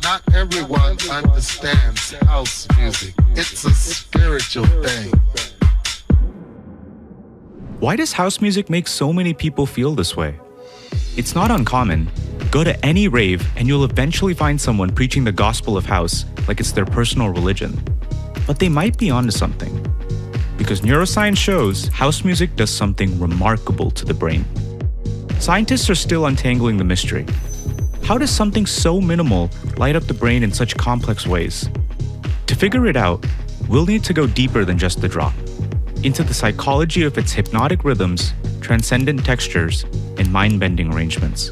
Not everyone understands house music. It's a spiritual thing. Why does house music make so many people feel this way? It's not uncommon. Go to any rave and you'll eventually find someone preaching the gospel of house like it's their personal religion. But they might be onto something. Because neuroscience shows house music does something remarkable to the brain. Scientists are still untangling the mystery. How does something so minimal light up the brain in such complex ways? To figure it out, we'll need to go deeper than just the drop, into the psychology of its hypnotic rhythms, transcendent textures, and mind-bending arrangements.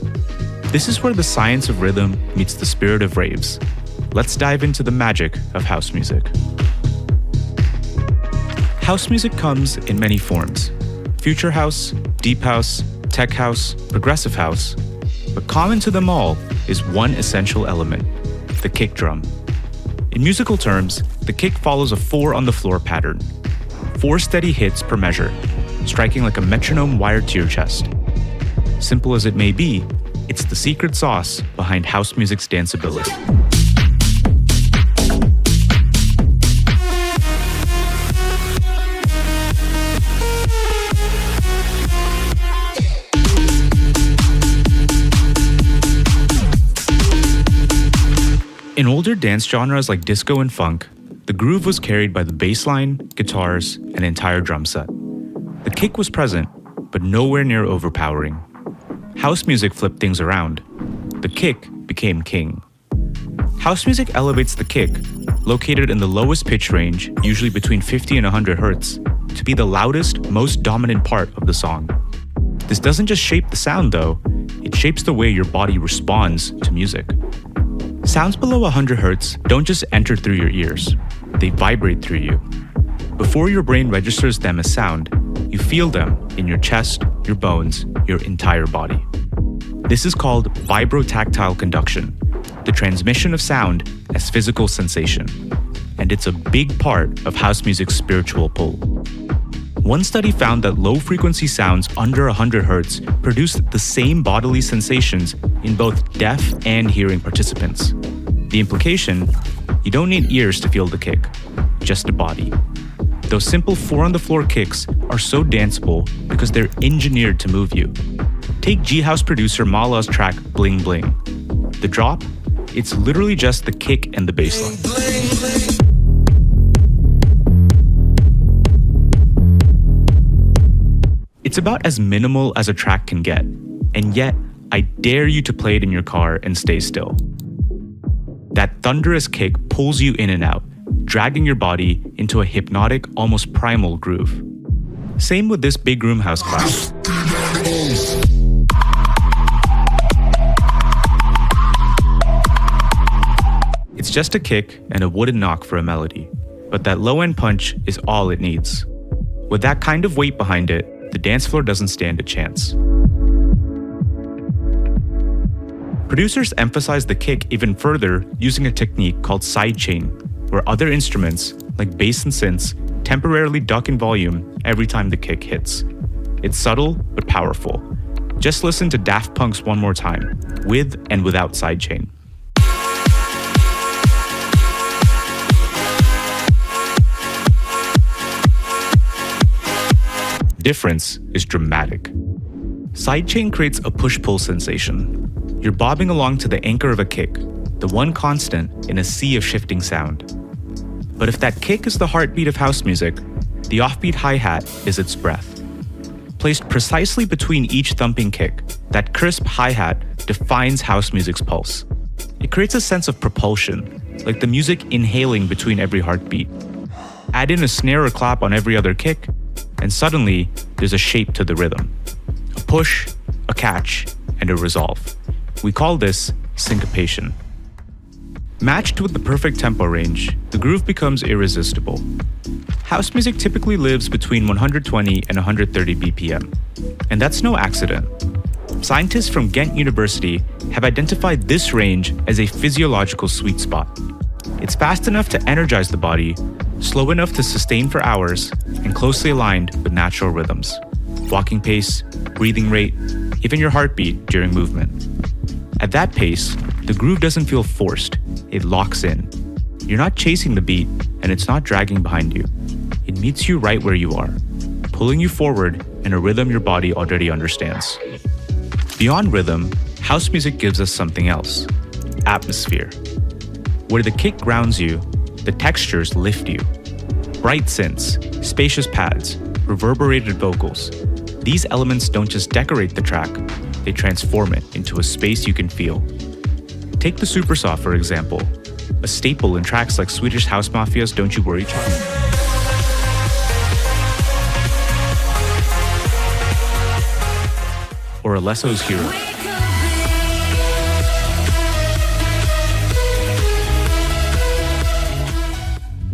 This is where the science of rhythm meets the spirit of raves. Let's dive into the magic of house music. House music comes in many forms: future house, deep house, tech house, progressive house. But common to them all is one essential element: the kick drum. In musical terms, the kick follows a 4-on-the-floor pattern. 4 steady hits per measure, striking like a metronome wired to your chest. Simple as it may be, it's the secret sauce behind house music's danceability. In older dance genres like disco and funk, the groove was carried by the bass line, guitars, and entire drum set. The kick was present, but nowhere near overpowering. House music flipped things around. The kick became king. House music elevates the kick, located in the lowest pitch range, usually between 50 and 100 hertz, to be the loudest, most dominant part of the song. This doesn't just shape the sound though, it shapes the way your body responds to music. Sounds below 100 Hz don't just enter through your ears, they vibrate through you. Before your brain registers them as sound, you feel them in your chest, your bones, your entire body. This is called vibrotactile conduction, the transmission of sound as physical sensation. And it's a big part of house music's spiritual pull. One study found that low-frequency sounds under 100 Hz produced the same bodily sensations in both deaf and hearing participants. The implication? You don't need ears to feel the kick, just a body. Those simple 4-on-the-floor kicks are so danceable because they're engineered to move you. Take G-House producer Mala's track Bling Bling. The drop? It's literally just the kick and the bass line. It's about as minimal as a track can get, and yet I dare you to play it in your car and stay still. That thunderous kick pulls you in and out, dragging your body into a hypnotic, almost primal groove. Same with this big room house class. It's just a kick and a wooden knock for a melody, but that low-end punch is all it needs. With that kind of weight behind it, the dance floor doesn't stand a chance. Producers emphasize the kick even further using a technique called sidechain, where other instruments, like bass and synths, temporarily duck in volume every time the kick hits. It's subtle but powerful. Just listen to Daft Punk's One More Time, with and without sidechain. Difference is dramatic. Sidechain creates a push-pull sensation. You're bobbing along to the anchor of a kick, the one constant in a sea of shifting sound. But if that kick is the heartbeat of house music, the offbeat hi-hat is its breath. Placed precisely between each thumping kick, that crisp hi-hat defines house music's pulse. It creates a sense of propulsion, like the music inhaling between every heartbeat. Add in a snare or clap on every other kick, and suddenly there's a shape to the rhythm. A push, a catch, and a resolve. We call this syncopation. Matched with the perfect tempo range, the groove becomes irresistible. House music typically lives between 120 and 130 BPM, and that's no accident. Scientists from Ghent University have identified this range as a physiological sweet spot. It's fast enough to energize the body, slow enough to sustain for hours, and closely aligned with natural rhythms. Walking pace, breathing rate, even your heartbeat during movement. At that pace, The groove doesn't feel forced, it locks in. You're not chasing the beat, and it's not dragging behind you. It meets you right where you are, pulling you forward in a rhythm your body already understands. Beyond rhythm, house music gives us something else: atmosphere. Where the kick grounds you, the textures lift you. Bright synths, spacious pads, reverberated vocals. These elements don't just decorate the track, they transform it into a space you can feel. Take the supersaw, for example, a staple in tracks like Swedish House Mafia's Don't You Worry Child. Or Alesso's Hero.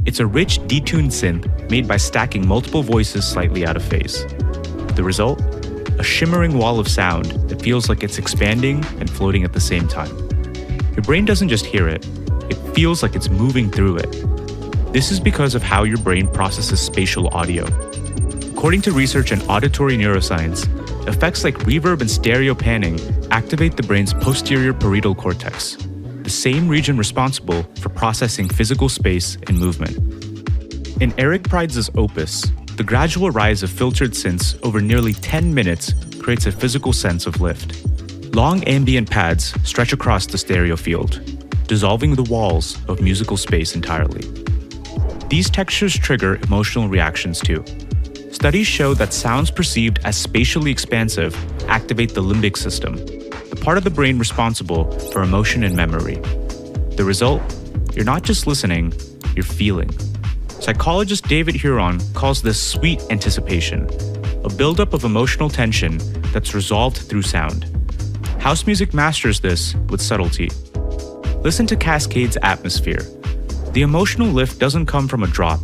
It's a rich, detuned synth made by stacking multiple voices slightly out of phase. The result? A shimmering wall of sound that feels like it's expanding and floating at the same time. Your brain doesn't just hear it, it feels like it's moving through it. This is because of how your brain processes spatial audio. According to research in auditory neuroscience, effects like reverb and stereo panning activate the brain's posterior parietal cortex, the same region responsible for processing physical space and movement. In Eric Prydz's opus, the gradual rise of filtered synths over nearly 10 minutes creates a physical sense of lift. Long ambient pads stretch across the stereo field, dissolving the walls of musical space entirely. These textures trigger emotional reactions too. Studies show that sounds perceived as spatially expansive activate the limbic system, the part of the brain responsible for emotion and memory. The result? You're not just listening, you're feeling. Psychologist David Huron calls this sweet anticipation, a buildup of emotional tension that's resolved through sound. House music masters this with subtlety. Listen to Cascade's atmosphere. The emotional lift doesn't come from a drop,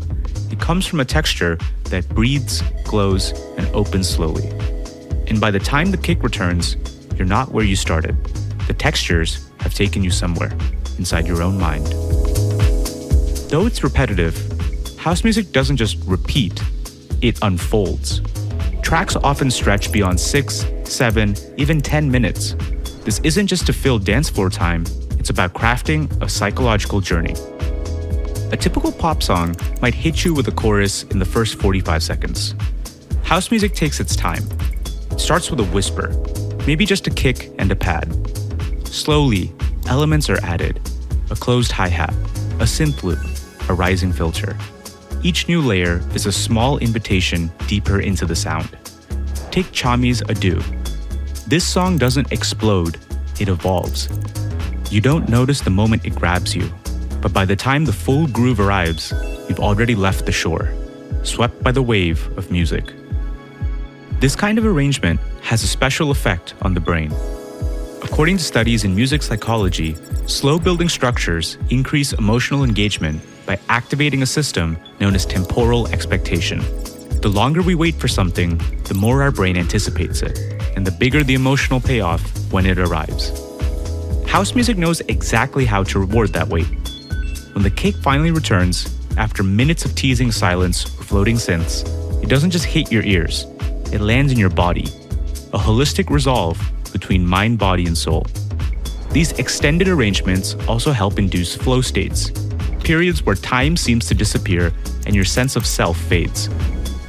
it comes from a texture that breathes, glows, and opens slowly. And by the time the kick returns, you're not where you started. The textures have taken you somewhere, inside your own mind. Though it's repetitive, house music doesn't just repeat, it unfolds. Tracks often stretch beyond 6, 7, even 10 minutes. This isn't just to fill dance floor time, it's about crafting a psychological journey. A typical pop song might hit you with a chorus in the first 45 seconds. House music takes its time. It starts with a whisper, maybe just a kick and a pad. Slowly, elements are added: a closed hi-hat, a synth loop, a rising filter. Each new layer is a small invitation deeper into the sound. Take Chami's Adieu. This song doesn't explode, it evolves. You don't notice the moment it grabs you, but by the time the full groove arrives, you've already left the shore, swept by the wave of music. This kind of arrangement has a special effect on the brain. According to studies in music psychology, slow building structures increase emotional engagement by activating a system known as temporal expectation. The longer we wait for something, the more our brain anticipates it, and the bigger the emotional payoff when it arrives. House music knows exactly how to reward that wait. When the kick finally returns, after minutes of teasing silence or floating synths, it doesn't just hit your ears, it lands in your body, a holistic resolve between mind, body, and soul. These extended arrangements also help induce flow states, periods where time seems to disappear and your sense of self fades.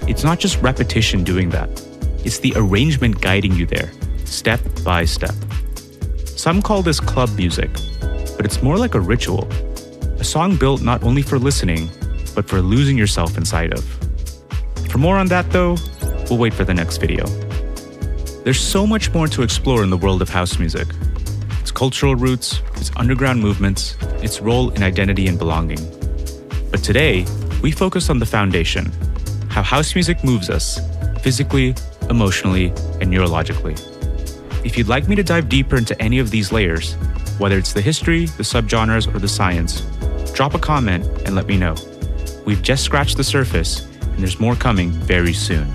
It's not just repetition doing that, it's the arrangement guiding you there, step by step. Some call this club music, but it's more like a ritual, a song built not only for listening, but for losing yourself inside of. For more on that though, we'll wait for the next video. There's so much more to explore in the world of house music. Its cultural roots, its underground movements, its role in identity and belonging. But today, we focus on the foundation, how house music moves us, physically, emotionally, and neurologically. If you'd like me to dive deeper into any of these layers, whether it's the history, the subgenres, or the science, drop a comment and let me know. We've just scratched the surface, and there's more coming very soon.